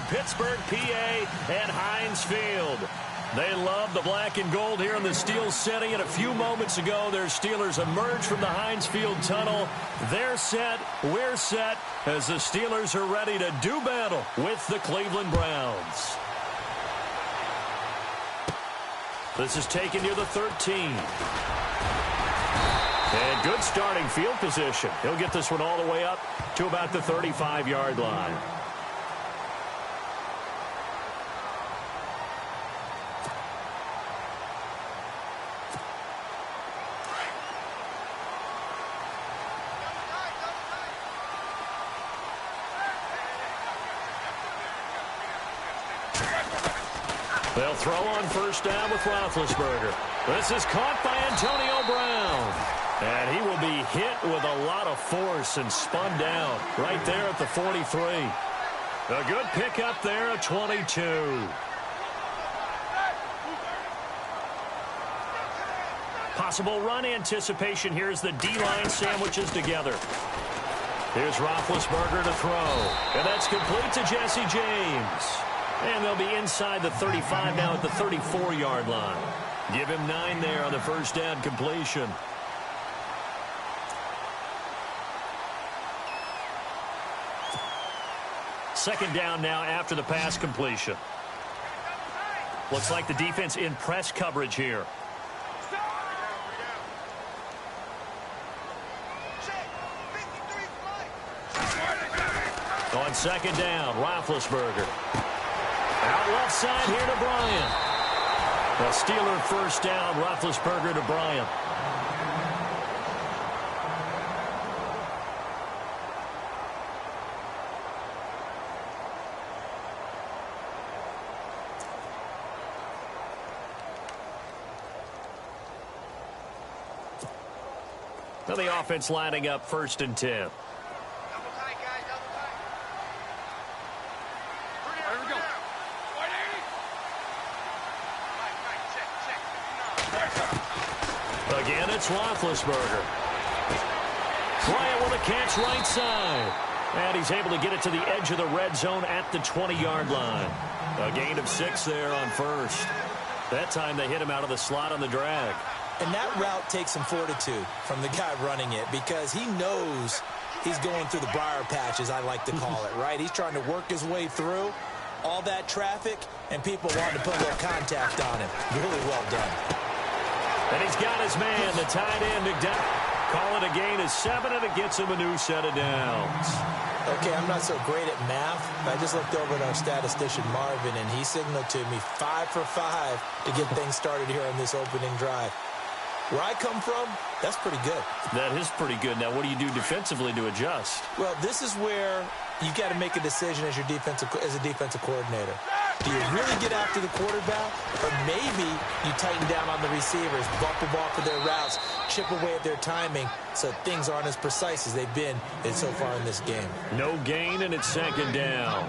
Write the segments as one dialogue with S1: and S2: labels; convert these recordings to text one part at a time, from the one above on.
S1: Pittsburgh, PA, at Heinz Field. They love the black and gold here in the Steel City. And a few moments ago, their Steelers emerged from the Heinz Field tunnel. They're set, we're set, as the Steelers are ready to do battle with the Cleveland Browns. This is taken near the 13. And good starting field position. He'll get this one all the way up to about the 35-yard line. They'll throw on first down with Roethlisberger. This is caught by Antonio Brown. And he will be hit with a lot of force and spun down right there at the 43. A good pickup there at 22. Possible run anticipation here as the D-line sandwiches together. Here's Roethlisberger to throw. And that's complete to Jesse James. And they'll be inside the 35 now at the 34-yard line. Give him 9 there on the first down completion. Second down now after the pass completion. Looks like the defense in press coverage here. On second down, Roethlisberger. Out left side here to Bryant. A Steeler first down, Roethlisberger to Bryant. Now the offense lining up first and 10. Again, it's Roethlisberger. Bryant with a catch right side. And he's able to get it to the edge of the red zone at the 20-yard line. A gain of 6 there on first. That time they hit him out of the slot on the drag.
S2: And that route takes some fortitude from the guy running it because he knows he's going through the briar patch, as I like to call it, right? He's trying to work his way through all that traffic, and people want to put a little contact on him. Really well done.
S1: And he's got his man, the tight end, McDowell. Call it a gain of 7, and it gets him a new set of downs.
S2: Okay, I'm not so great at math. I just looked over at our statistician, Marvin, and he signaled to me 5 for 5 to get things started here on this opening drive. Where I come from, that's pretty good.
S1: That is pretty good. Now, what do you do defensively to adjust?
S2: Well, this is where you got to make a decision as a defensive coordinator. Do you really get after the quarterback, or maybe you tighten down on the receivers, bump the ball for their routes, chip away at their timing, so things aren't as precise as they've been so far in this game.
S1: No gain, and it's second down.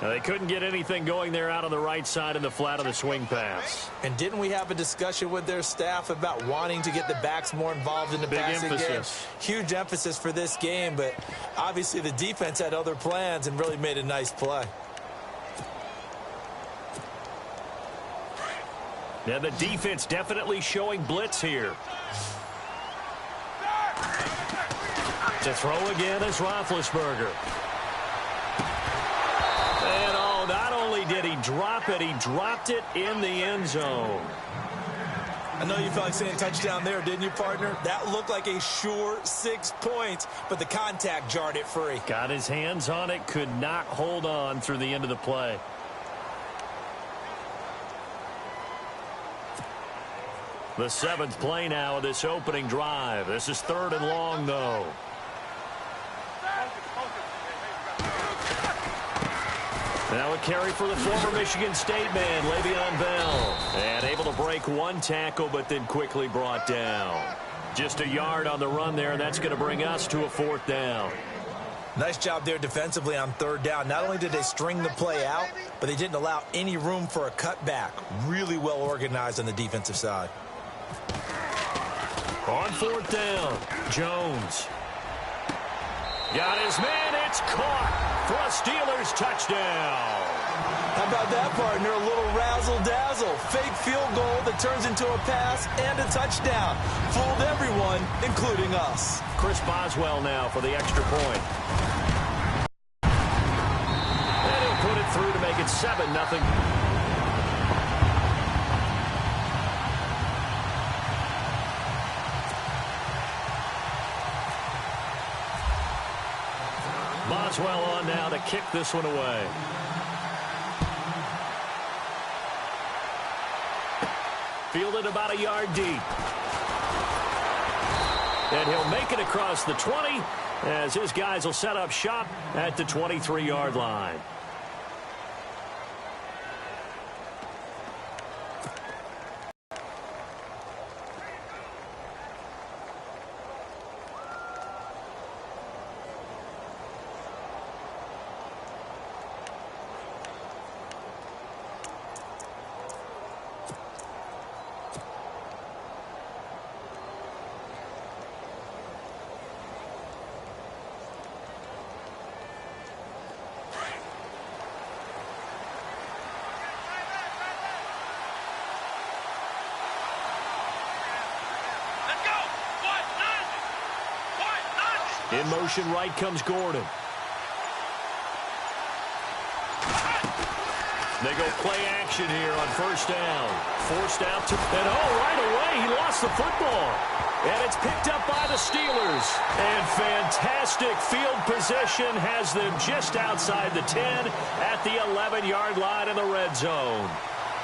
S1: Now, they couldn't get anything going there out on the right side in the flat of the swing pass.
S2: And didn't we have a discussion with their staff about wanting to get the backs more involved in the passing game? Huge emphasis for this game, but obviously the defense had other plans and really made a nice play.
S1: Now the defense definitely showing blitz here. To throw again is Roethlisberger. And oh, not only did he drop it, he dropped it in the end zone.
S2: I know you felt like saying touchdown there, didn't you, partner? That looked like a sure 6 points, but the contact jarred it free.
S1: Got his hands on it, could not hold on through the end of the play. The 7th play now of this opening drive. This is 3rd and long, though. Now a carry for the former Michigan State man, Le'Veon Bell. And able to break one tackle, but then quickly brought down. Just a yard on the run there, and that's going to bring us to a 4th down.
S2: Nice job there defensively on 3rd down. Not only did they string the play out, but they didn't allow any room for a cutback. Really well organized on the defensive side.
S1: On 4th down, Jones. Got his man, it's caught for a Steelers touchdown.
S2: about that, partner? A little razzle-dazzle. Fake field goal that turns into a pass and a touchdown. Fooled everyone, including us.
S1: Chris Boswell now for the extra point. And he'll put it through to make it 7-0. Boswell on now to kick this one away. Fielded about a yard deep. And he'll make it across the 20 as his guys will set up shop at the 23-yard line. In motion right comes Gordon. They go play action here on first down. Forced out to, and right away he lost the football. And it's picked up by the Steelers. And fantastic field position has them just outside the 10 at the 11-yard line in the red zone.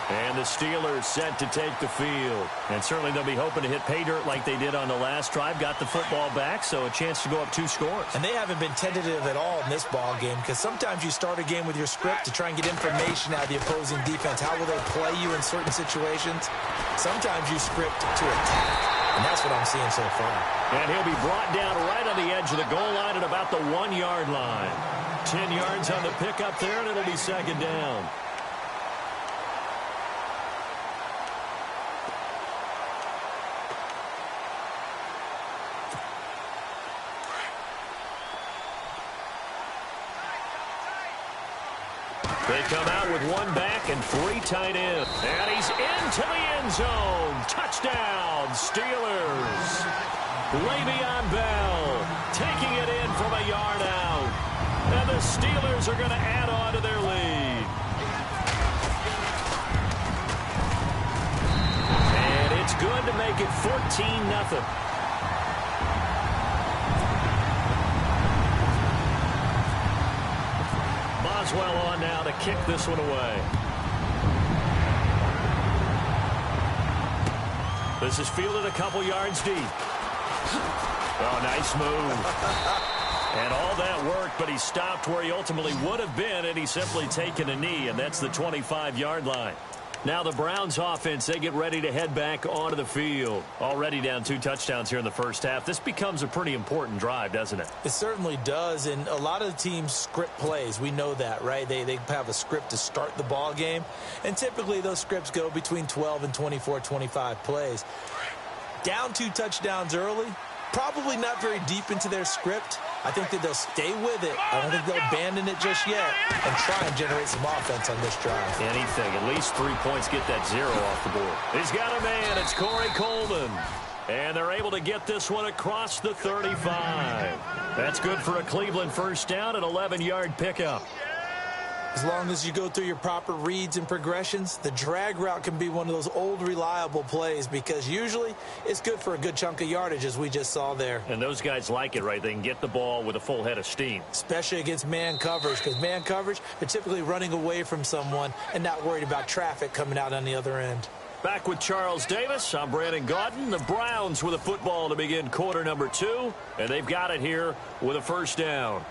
S1: And the Steelers set to take the field. And certainly they'll be hoping to hit pay dirt like they did on the last drive. Got the football back, so a chance to go up 2 scores.
S2: And they haven't been tentative at all in this ball game, because sometimes you start a game with your script to try and get information out of the opposing defense. How will they play you in certain situations? Sometimes you script to attack, and that's what I'm seeing so far.
S1: And he'll be brought down right on the edge of the goal line at about the 1-yard line. 10 yards on the pickup there, and it'll be second down. They come out with 1 back and 3 tight ends. And he's into the end zone. Touchdown, Steelers. Le'Veon Bell taking it in from a yard out. And the Steelers are going to add on to their lead. And it's good to make it 14-0. Boswell on now to kick this one away. This is fielded a couple yards deep. Oh, nice move. And all that work, but he stopped where he ultimately would have been, and he's simply taken a knee, and that's the 25-yard line. Now the Browns offense, they get ready to head back onto the field. Already down 2 touchdowns here in the first half. This becomes a pretty important drive, doesn't it?
S2: It certainly does, and a lot of the teams script plays. We know that, right? They have a script to start the ball game, and typically those scripts go between 12 and 24, 25 plays. Down 2 touchdowns early, probably not very deep into their script. I think that they'll stay with it. I don't think they'll abandon it just yet and try and generate some offense on this drive.
S1: Anything. At least 3 points, get that 0 off the board. He's got a man. It's Corey Coleman. And they're able to get this one across the 35. That's good for a Cleveland first down, an 11-yard pickup.
S2: As long as you go through your proper reads and progressions, the drag route can be one of those old reliable plays, because usually it's good for a good chunk of yardage, as we just saw there.
S1: And those guys like it, right? They can get the ball with a full head of steam.
S2: Especially against man coverage, because man coverage, they're typically running away from someone and not worried about traffic coming out on the other end.
S1: Back with Charles Davis, I'm Brandon Gaudin. The Browns with a football to begin quarter number 2, and they've got it here with a first down.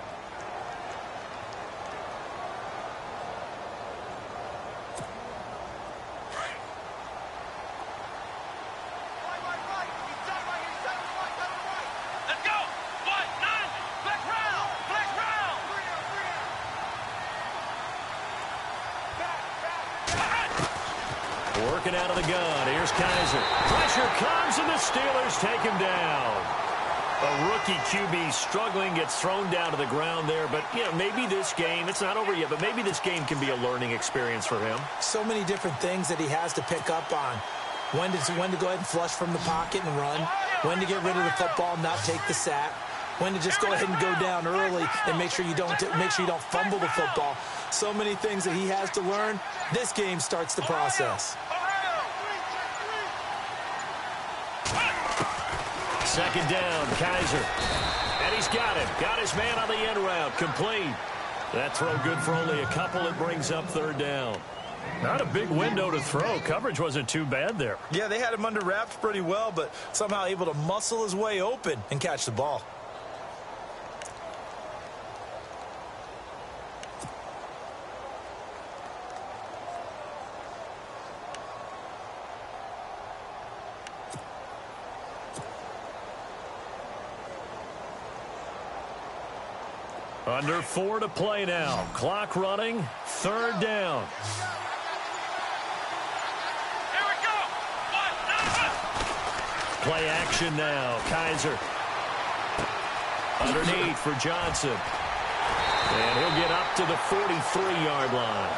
S1: Working out of the gun. Here's Kaiser. Pressure comes, and the Steelers take him down. A rookie QB struggling, gets thrown down to the ground there. But, you know, maybe this game, it's not over yet, but maybe this game can be a learning experience for him.
S2: So many different things that he has to pick up on. When to go ahead and flush from the pocket and run. When to get rid of the football, not take the sack. When to just go ahead and go down early and make sure you don't fumble the football. So many things that he has to learn. This game starts the process.
S1: Second down, Kaiser. And he's got it. Got his man on the end route. Complete. That throw good for only a couple. It brings up third down. Not a big window to throw. Coverage wasn't too bad there.
S2: Yeah, they had him under wraps pretty well, but somehow able to muscle his way open and catch the ball.
S1: Under 4 to play now. Clock running. Third down.
S3: Here we go.
S1: Play action now. Kaiser. Underneath for Johnson. And he'll get up to the 43-yard line.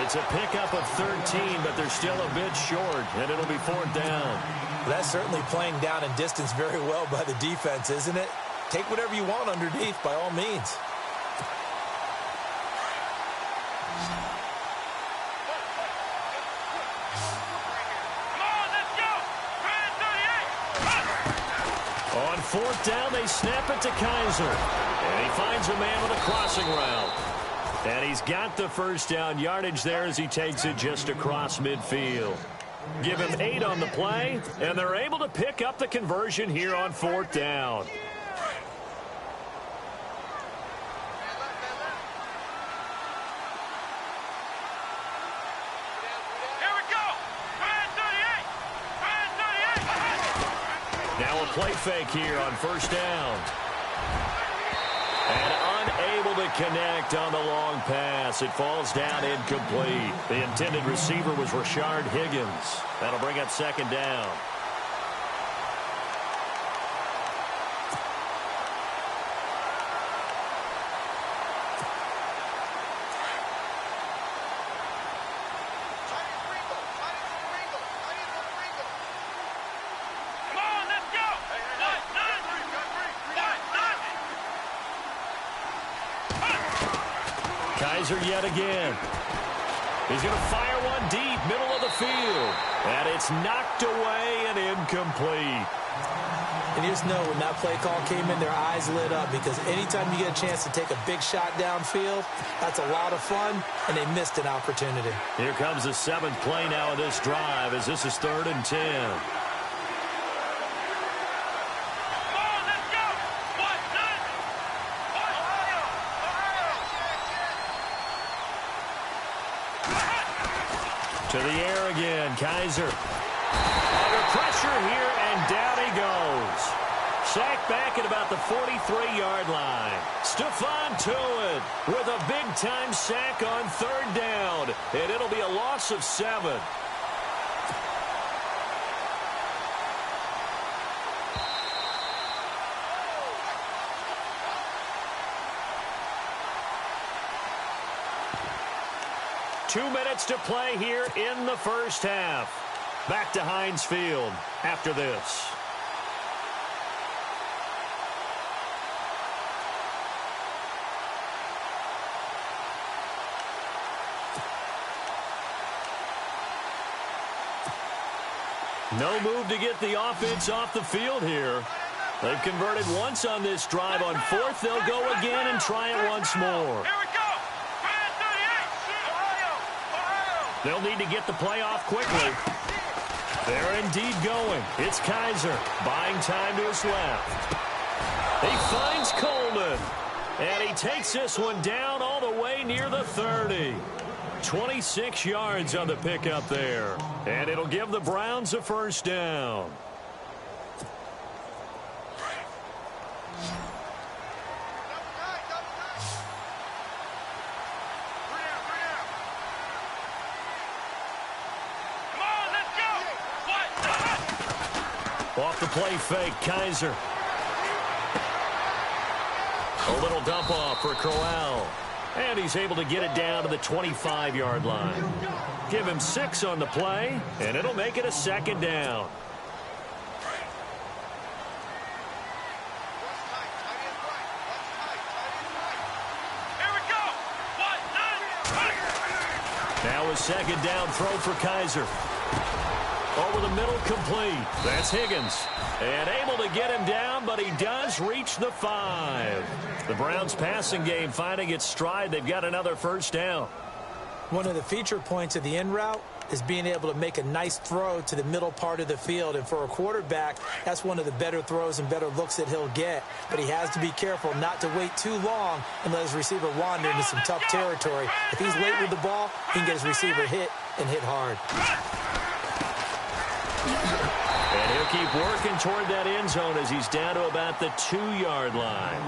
S1: It's a pickup of 13, but they're still a bit short, and it'll be fourth down.
S2: That's certainly playing down in distance very well by the defense, isn't it? Take whatever you want underneath by all means.
S1: On fourth down, they snap it to Kaiser. And he finds a man with a crossing route. And he's got the first down yardage there as he takes it just across midfield. Give him 8 on the play, and they're able to pick up the conversion here on fourth down. Now a play fake here on first down. And unable to connect on the long pass. It falls down incomplete. The intended receiver was Rashard Higgins. That'll bring up second down. Kaiser yet again. He's going to fire one deep, middle of the field. And it's knocked away and incomplete.
S2: And you just know when that play call came in, their eyes lit up because anytime you get a chance to take a big shot downfield, that's a lot of fun, and they missed an opportunity.
S1: Here comes the 7th play now of this drive as this is 3rd and 10. To the air again, Kaiser. Under pressure here, and down he goes. Sacked back at about the 43-yard line. Stephon Tuitt with a big-time sack on 3rd down, and it'll be a loss of 7. Two minutes to play here in the first half. Back to Heinz Field after this. No move to get the offense off the field here. They've converted once on this drive. On 4th, they'll go again and try it once more. They'll need to get the play off quickly. They're indeed going. It's Kaiser buying time to his left. He finds Coleman. And he takes this one down all the way near the 30. 26 yards on the pickup there. And it'll give the Browns a first down. Off the play fake, Kaiser. They'll dump off for Crowell. And he's able to get it down to the 25-yard line. Give him 6 on the play, and it'll make it a second down. Now a second down throw for Kaiser. Over the middle, complete. That's Higgins. And able to get him down, but he does reach the 5. The Browns' passing game finding its stride. They've got another first down.
S2: One of the feature points of the in route is being able to make a nice throw to the middle part of the field. And for a quarterback, that's one of the better throws and better looks that he'll get. But he has to be careful not to wait too long and let his receiver wander into some tough territory. If he's late with the ball, he can get his receiver hit and hit hard.
S1: And he'll keep working toward that end zone as he's down to about the 2-yard line.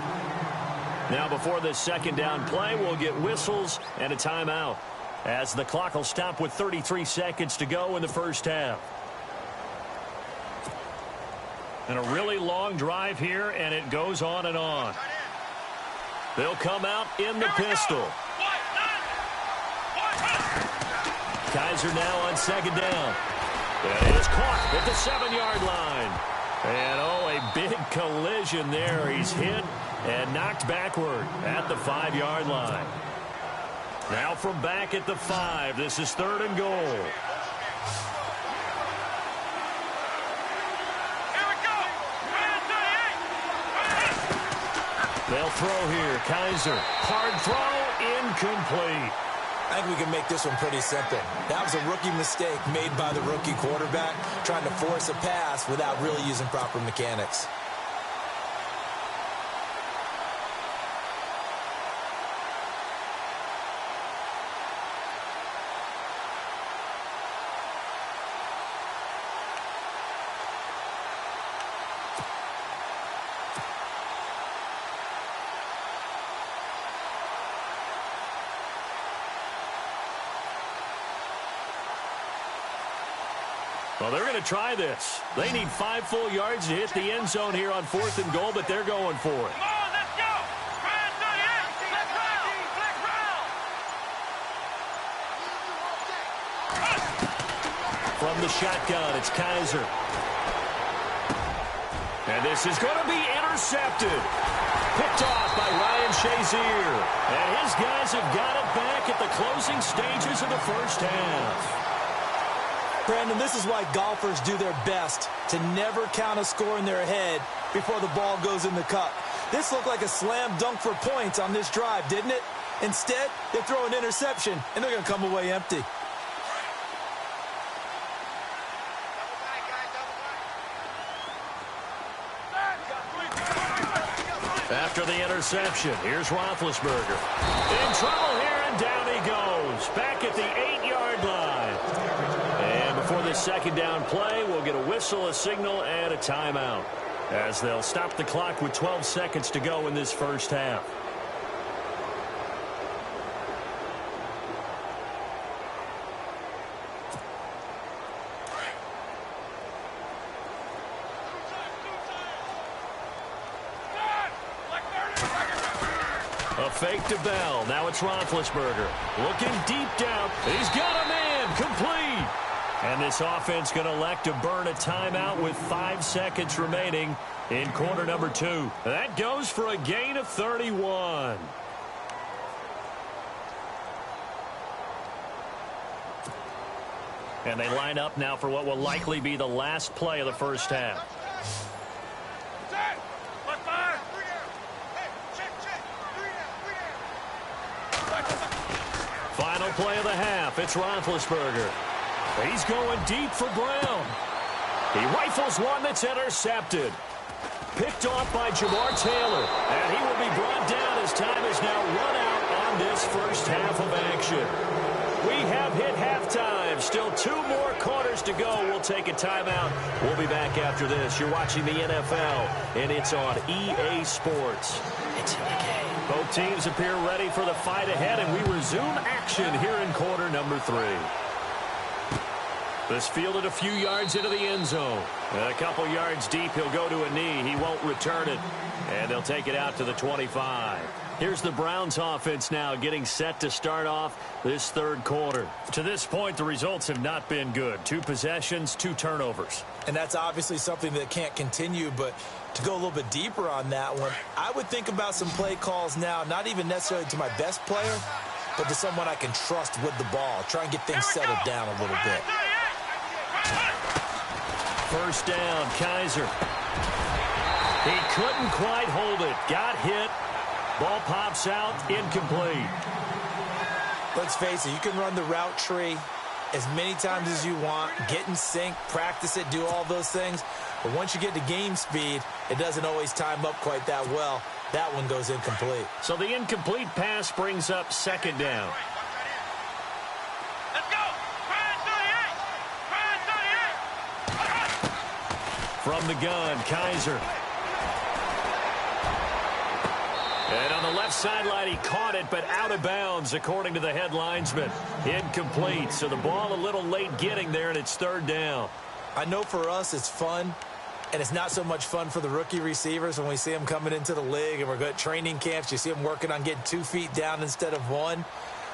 S1: Now before this second down play, we'll get whistles and a timeout, as the clock will stop with 33 seconds to go in the first half. And a really long drive here, and it goes on and on. They'll come out in the pistol. Kaiser now on second down. And it's caught at the 7-yard line. And, oh, a big collision there. He's hit and knocked backward at the 5-yard line. Now from back at the 5, this is 3rd and goal.
S3: Here we go.
S1: They'll throw here. Kaiser. Hard throw. Incomplete.
S2: I think we can make this one pretty simple. That was a rookie mistake made by the rookie quarterback, trying to force a pass without really using proper mechanics.
S1: Well, they're going to try this. They need 5 full yards to hit the end zone here on 4th and goal, but they're going for it.
S3: Come on, let's go. Brand 38. Flick round. Flick round.
S1: From the shotgun, it's Kaiser. And this is going to be intercepted. Picked off by Ryan Shazier. And his guys have got it back at the closing stages of the first half.
S2: Brandon, this is why golfers do their best to never count a score in their head before the ball goes in the cup. This looked like a slam dunk for points on this drive, didn't it? Instead, they throw an interception, and they're going to come away empty.
S1: After the interception, here's Roethlisberger. In trouble here, and down he goes. Back at the 8-yard line. And before this second down play, we'll get a whistle, a signal, and a timeout, as they'll stop the clock with 12 seconds to go in this first half. A fake to Bell. Now it's Roethlisberger. Looking deep down. He's got a man. Complete. And this offense going to elect to burn a timeout with 5 seconds remaining in quarter number 2. That goes for a gain of 31. And they line up now for what will likely be the last play of the first half. Final play of the half. It's Roethlisberger. He's going deep for Brown. He rifles one that's intercepted. Picked off by Jamar Taylor. And he will be brought down as time is now run out on this first half of action. We have hit halftime. Still 2 more quarters to go. We'll take a timeout. We'll be back after this. You're watching the NFL, and it's on EA Sports. It's in the game. Both teams appear ready for the fight ahead, and we resume action here in quarter number 3. This fielded a few yards into the end zone. And a couple yards deep, he'll go to a knee. He won't return it. And they'll take it out to the 25. Here's the Browns offense now getting set to start off this third quarter. To this point, the results have not been good. 2 possessions, 2 turnovers.
S2: And that's obviously something that can't continue, but to go a little bit deeper on that one, I would think about some play calls now, not even necessarily to my best player, but to someone I can trust with the ball. Try and get things settled down a little bit.
S1: First down, Kaiser. He couldn't quite hold it. Got hit. Ball pops out, incomplete.
S2: Let's face it, you can run the route tree as many times as you want, get in sync, practice it, do all those things. But once you get to game speed, it doesn't always time up quite that well. That one goes incomplete.
S1: So the incomplete pass brings up second down.
S3: Let's go.
S1: From the gun, Kaiser. And on the left sideline, he caught it, but out of bounds, according to the head linesman. Incomplete, so the ball a little late getting there, and it's third down.
S2: I know for us it's fun, and it's not so much fun for the rookie receivers when we see them coming into the league, and we're good at training camps. You see them working on getting 2 feet down instead of 1.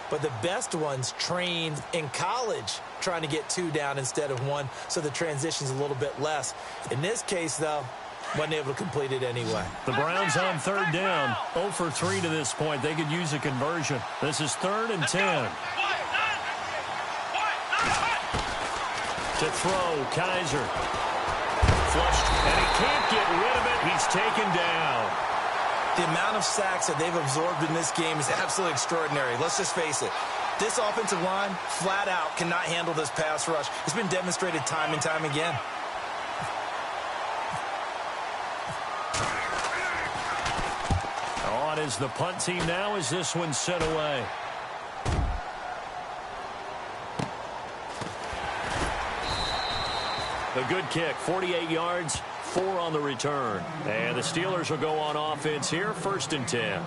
S2: But the best ones train in college trying to get 2 down instead of 1, so the transition's a little bit less. In this case, though, wasn't able to complete it anyway.
S1: The Browns on third down. 0 for 3 to this point. They could use a conversion. This is 3rd and 10. To throw, Kaiser. Flushed, and he can't get rid of it. He's taken down.
S2: The amount of sacks that they've absorbed in this game is absolutely extraordinary. Let's just face it. This offensive line, flat out, cannot handle this pass rush. It's been demonstrated time and time again.
S1: On is the punt team now as this one's sent away. A good kick, 48 yards, 4 on the return. And the Steelers will go on offense here, 1st and 10.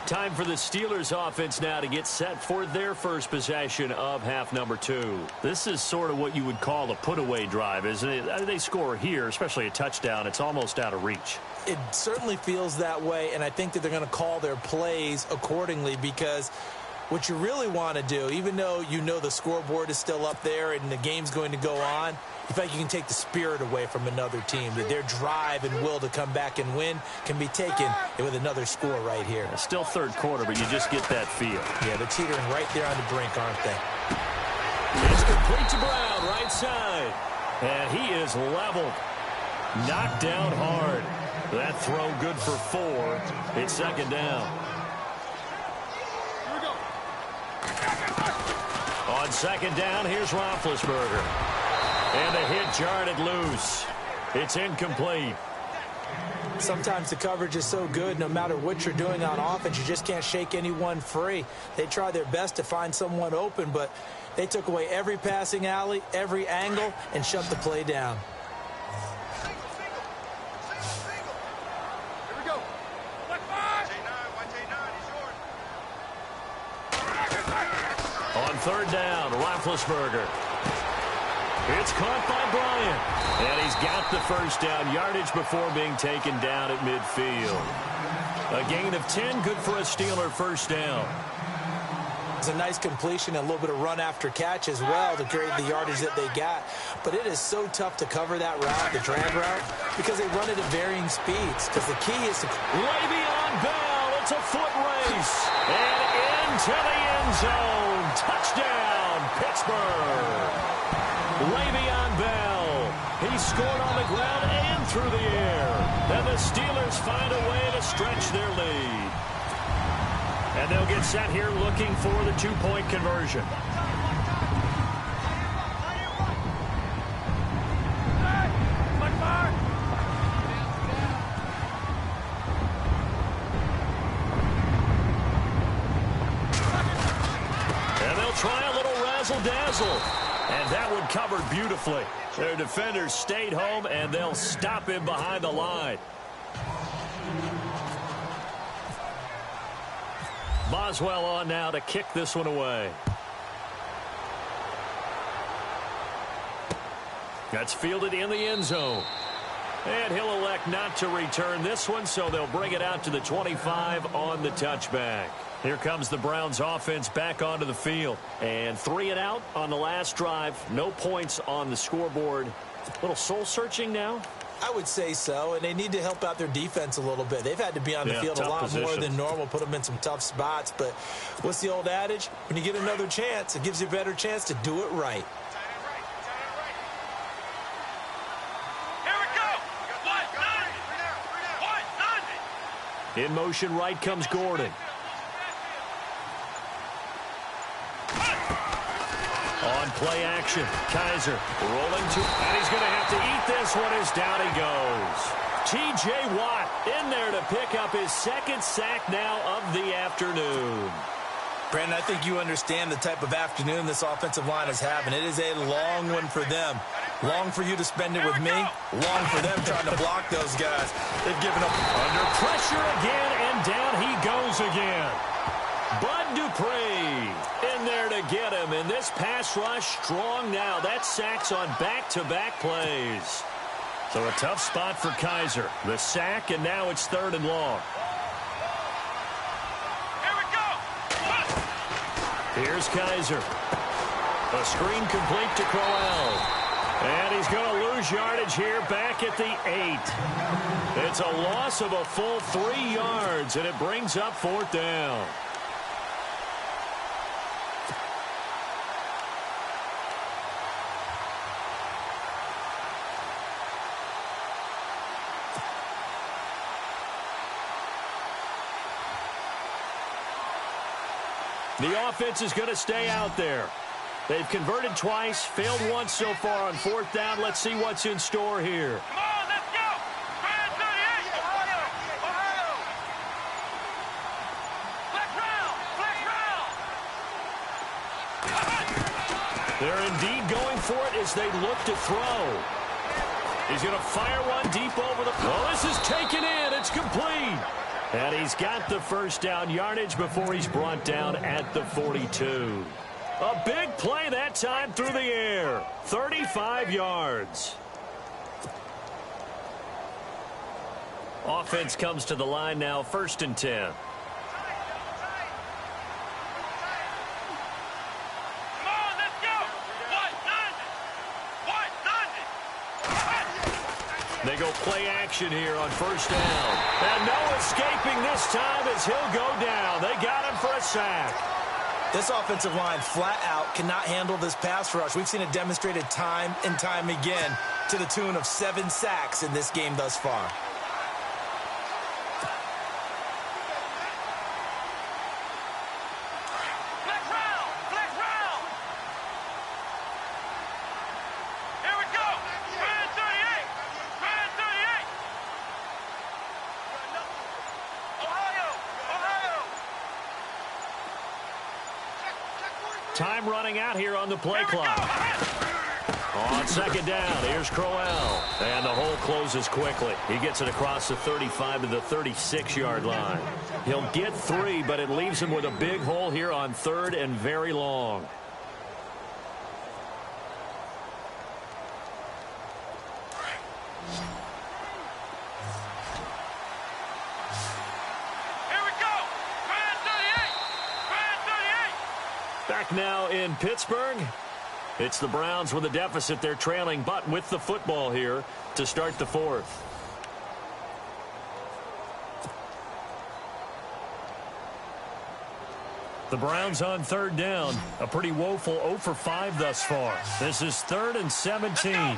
S1: Time for the Steelers offense now to get set for their first possession of half number 2. This is sort of what you would call a put-away drive, isn't it? They score here, especially a touchdown. It's almost out of reach.
S2: It certainly feels that way, and I think that they're going to call their plays accordingly, because what you really want to do, even though you know the scoreboard is still up there and the game's going to go on, you feel like you can take the spirit away from another team, that their drive and will to come back and win can be taken with another score right here.
S1: Still third quarter, but you just get that feel.
S2: Yeah, they're teetering right there on the brink, aren't they?
S1: It's complete to Brown, right side. And he is leveled. Knocked down hard. That throw good for 4. It's second down.
S3: Here we go.
S1: On second down, here's Roethlisberger. And the hit jarred it loose. It's incomplete.
S2: Sometimes the coverage is so good, no matter what you're doing on offense, you just can't shake anyone free. They try their best to find someone open, but they took away every passing alley, every angle, and shut the play down.
S3: Here we go.
S1: On third down, Roethlisberger. It's caught by Bryant. And he's got the first down, yardage before being taken down at midfield. A gain of 10, good for a Steeler first down.
S2: It's a nice completion and a little bit of run after catch as well to create the yardage that they got. But it is so tough to cover that route, the drag route, because they run it at varying speeds. Because the key is to...
S1: Le'Veon Bell, it's a foot race. And into the end zone. Touchdown, Pittsburgh. Le'Veon Bell. He scored on the ground and through the air. And the Steelers find a way to stretch their lead. And they'll get set here looking for the 2-point conversion. And they'll try a little razzle-dazzle. And that one covered beautifully. Their defenders stayed home, and they'll stop him behind the line. Boswell on now to kick this one away. That's fielded in the end zone. And he'll elect not to return this one, so they'll bring it out to the 25 on the touchback. Here comes the Browns offense back onto the field. And 3 and out on the last drive. No points on the scoreboard. A little soul-searching now?
S2: I would say so, and they need to help out their defense a little bit. They've had to be on the field a lot more than normal, put them in some tough spots. But what's the old adage? When you get another chance, it gives you a better chance to do it right.
S1: In motion right comes Gordon. On play action, Kaiser rolling to, and he's going to have to eat this one as down he goes. T.J. Watt in there to pick up his second sack now of the afternoon.
S2: Brandon, I think you understand the type of afternoon this offensive line is having. It is a long one for them. Long for you to spend it with me. Long for them trying to block those guys. They've given up.
S1: Under pressure again, and down he goes again. Bud Dupree in there to get him. And this pass rush strong now. That sacks on back-to-back plays. So a tough spot for Kaiser. The sack, and now it's 3rd and long. Here's Kaiser. A screen complete to Crowell. And he's going to lose yardage here back at the 8. It's a loss of a full 3 yards, and it brings up 4th down. The offense is going to stay out there. They've converted twice, failed once so far on 4th down. Let's see what's in store here.
S3: Come on, let's go! Brand 38! Ohio! Flex round!
S1: They're indeed going for it as they look to throw. He's going to fire one deep over the... Oh, this is taken in. It's complete. And he's got the first down yardage before he's brought down at the 42. A big play that time through the air. 35 yards. Offense comes to the line now, 1st and 10. They go play action here on 1st down. And no escaping this time as he'll go down. They got him for a sack.
S2: This offensive line flat out cannot handle this pass rush. We've seen it demonstrated time and time again to the tune of 7 sacks in this game thus far.
S1: Time running out here on the play clock. On 2nd down, here's Crowell. And the hole closes quickly. He gets it across the 35 to the 36-yard line. He'll get 3, but it leaves him with a big hole here on 3rd and very long. Back now in Pittsburgh. It's the Browns with a deficit. They're trailing, but with the football here to start the 4th. The Browns on 3rd down. A pretty woeful 0 for 5 thus far. This is 3rd and 17.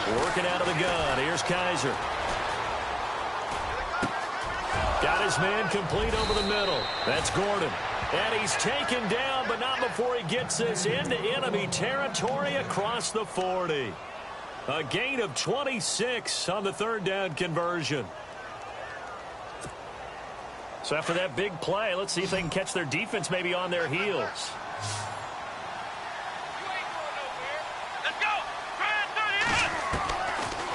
S1: Working out of the gun. Here's Kaiser. Got his man complete over the middle. That's Gordon. And he's taken down, but not before he gets this into enemy territory across the 40. A gain of 26 on the 3rd down conversion. So after that big play, let's see if they can catch their defense maybe on their heels.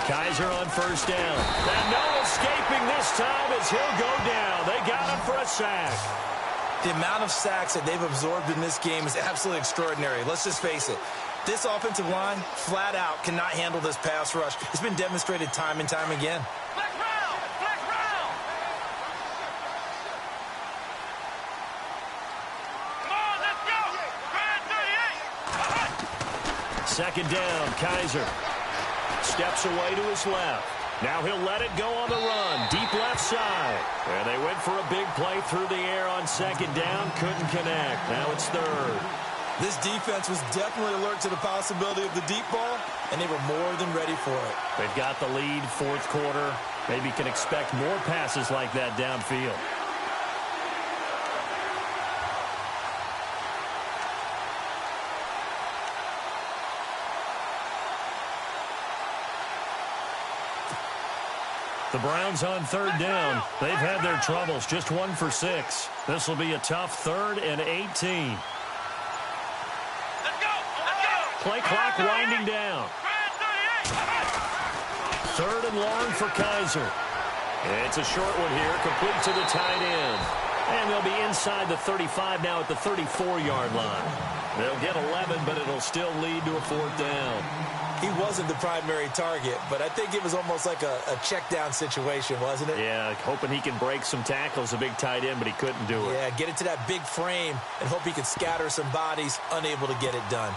S1: Kaiser on first down. And no escaping this time as he'll go down. They got him for a sack.
S2: The amount of sacks that they've absorbed in this game is absolutely extraordinary. Let's just face it. This offensive line, flat out, cannot handle this pass rush. It's been demonstrated time and time again.
S3: Flex round! Flex round! Come on, let's go! Grand 38!
S1: Second down, Kaiser. Steps away to his left. Now he'll let it go on the run. Deep left side. And they went for a big play through the air on second down. Couldn't connect. Now it's third.
S2: This defense was definitely alert to the possibility of the deep ball, and they were more than ready for it.
S1: They've got the lead, fourth quarter. Maybe can expect more passes like that downfield. The Browns on third down. They've had their troubles, just 1 for 6. This will be a tough 3rd and 18. Play clock winding down. 3rd and long for Kaiser. It's a short one here, complete to the tight end. And they'll be inside the 35 now at the 34-yard line. They'll get 11, but it'll still lead to a 4th down.
S2: He wasn't the primary target, but I think it was almost like a check-down situation, wasn't it?
S1: Yeah, hoping he can break some tackles, a big tight end, but he couldn't do it.
S2: Yeah, get it to that big frame and hope he could scatter some bodies, unable to get it done.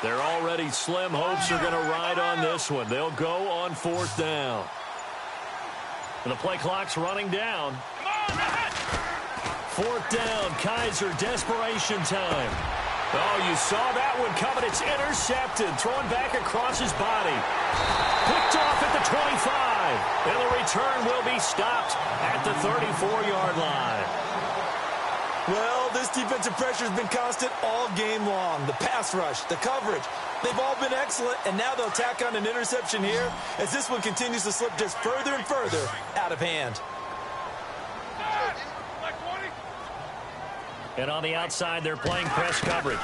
S1: They're already slim hopes are going to ride on this one. They'll go on 4th down. And the play clock's running down. 4th down, Kaiser, desperation time. Oh, you saw that one coming. It's intercepted, thrown back across his body. Picked off at the 25. And the return will be stopped at the 34-yard line.
S2: Well, this defensive pressure has been constant all game long. The pass rush, the coverage, they've all been excellent, and now they'll tack on an interception here as this one continues to slip just further and further out of hand.
S1: And on the outside, they're playing press coverage.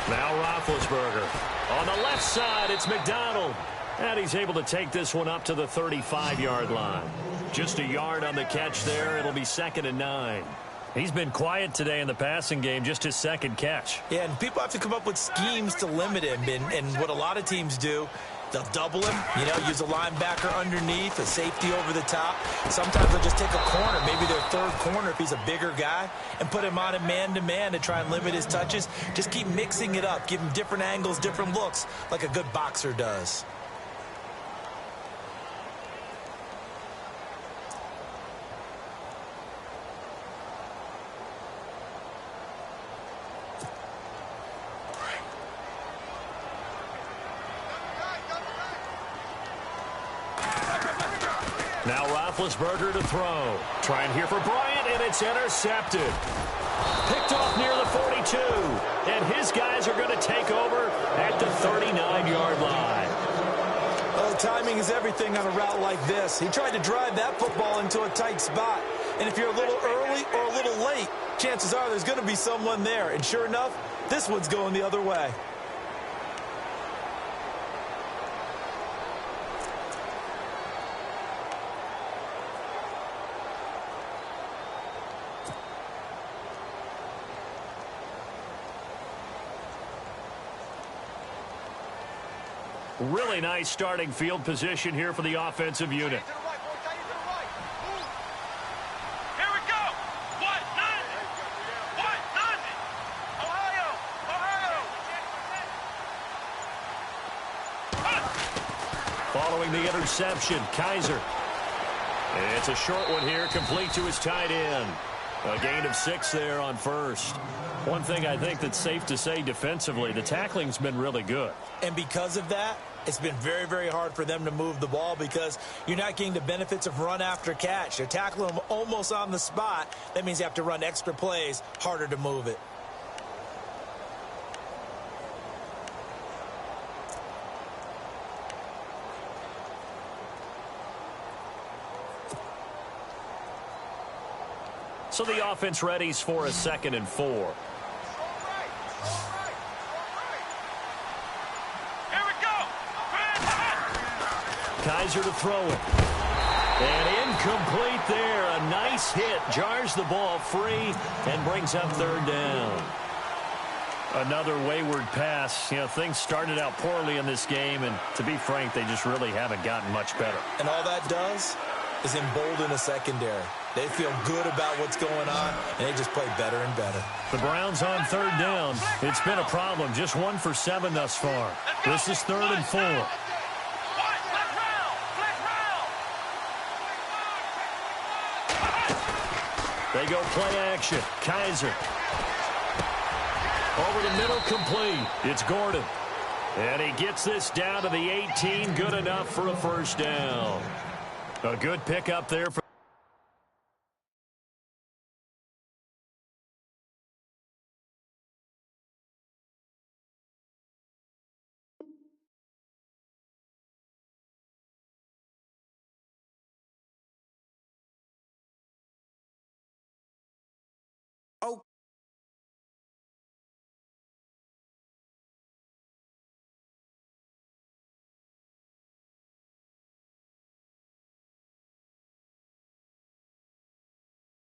S1: Now Roethlisberger. On the left side, it's McDonald. And he's able to take this one up to the 35-yard line. Just a yard on the catch there. It'll be 2nd and 9. He's been quiet today in the passing game, just his 2nd catch.
S2: Yeah, and people have to come up with schemes to limit him. And what a lot of teams do, they'll double him, use a linebacker underneath, a safety over the top. Sometimes they'll just take a corner, maybe their 3rd corner if he's a bigger guy, and put him on a man-to-man to try and limit his touches. Just keep mixing it up, give him different angles, different looks, like a good boxer does.
S1: Now Roethlisberger to throw. Trying here for Bryant, and it's intercepted. Picked off near the 42. And his guys are going to take over at the 39-yard line.
S2: Well, timing is everything on a route like this. He tried to drive that football into a tight spot. And if you're a little early or a little late, chances are there's going to be someone there. And sure enough, this one's going the other way.
S1: Really nice starting field position here for the offensive unit.
S3: Here we go. What? Nothing. What? Nothing. Ohio.
S1: Following the interception, Kaiser. It's a short one here, complete to his tight end. A gain of 6 there on first. One thing I think that's safe to say defensively, the tackling's been really good.
S2: And because of that, it's been very, very hard for them to move the ball because you're not getting the benefits of run after catch. They're tackling them almost on the spot. That means you have to run extra plays, harder to move it.
S1: So the offense readies for a 2nd and 4.
S3: Here we go.
S1: Kaiser to throw it. And incomplete there. A nice hit. Jars the ball free and brings up 3rd down. Another wayward pass. You know, things started out poorly in this game, and to be frank, they just really haven't gotten much better.
S2: And all that does is embolden a secondary. They feel good about what's going on, and they just play better and better.
S1: The Browns on 3rd down. It's been a problem. Just 1 for 7 thus far. This is 3rd and 4. They go play action. Kaiser. Over the middle, complete. It's Gordon. And he gets this down to the 18. Good enough for a 1st down. A good pickup there for